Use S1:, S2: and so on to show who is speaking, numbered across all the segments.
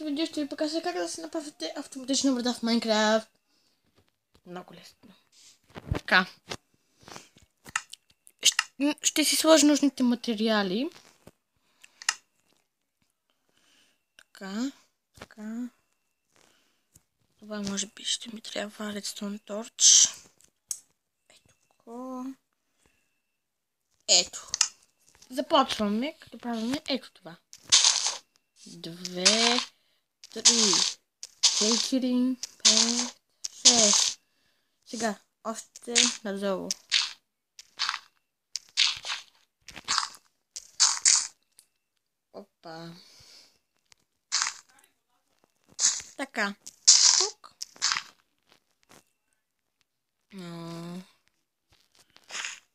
S1: следващото видео ще ви покажа как да се направите автоматична врата в Майнкрафт. Много лесно. Така. Ще си сложа нужните материали. Така. Това може би ще ми трябва Redstone Torch. Ето така. Ето. Започваме, като правим ето това. 2, 3, 4, 5, 6. Сега, още надолу. Опа. Така. Тук.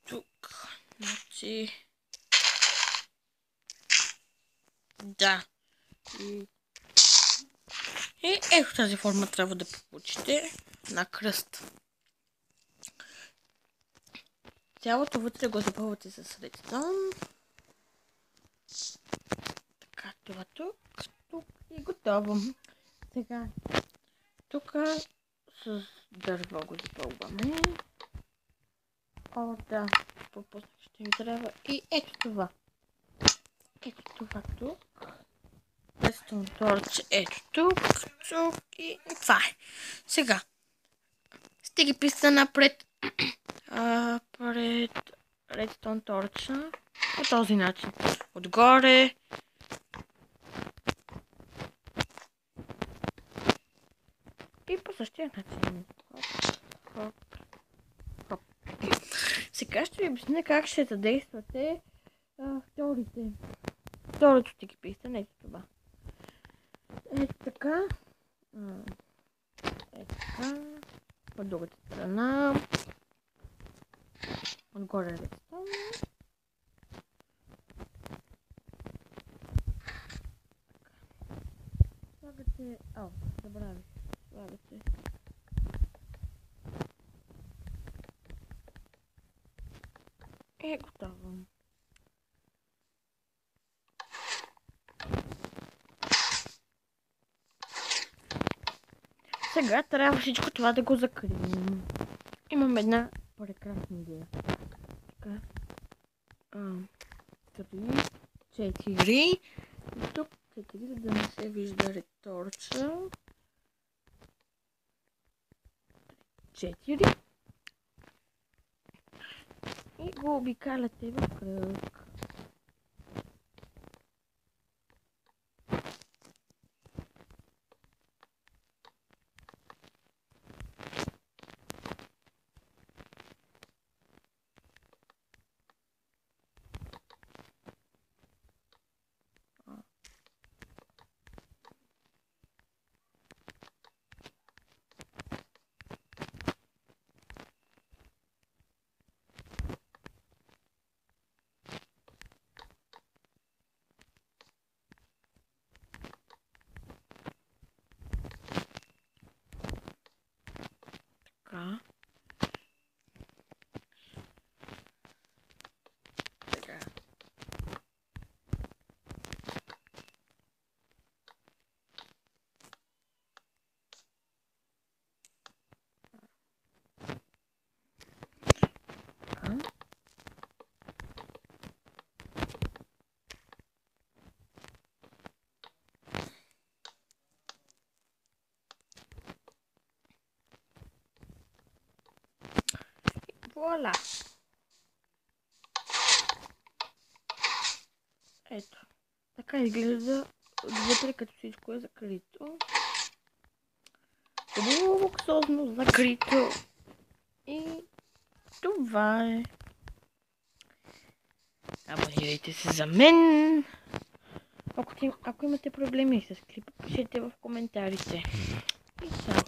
S1: Тук. Значи. Да. И ето тази форма трябва да получите на кръст. Цялото вътре го запълвате с редстон. Така, това тук и готово. Сега, тук с дърво го запълваме. О, да, по-после ще ми трябва и ето това. Ето това тук. Redstone Torch, ето тук и това е. Сега, сте ги писа напред пред Redstone Torch по този начин. Отгоре. И по същия начин. Хоп. Сега ще ви обясня как ще задействате вторите. Второто ще ги писа, ето това. Ето така. Ето така. От другата страна. Отгоре редстон. Слагате... забравих. Слагате... Готово. Сега трябва всичко това да го закрием. Имам една прекрасна идея. Така. 3, 4. И тук 4, за да не се вижда реторча. 4. И го обикаляте в кръг. Така. Така. Вуаля! Ето. Така изглежда отвътре, като всичко е закрито. Хубаво луксозно закрито. И това е. Абонирайте се за мен. Ако имате проблеми с клипа, пишете в коментарите. И чао!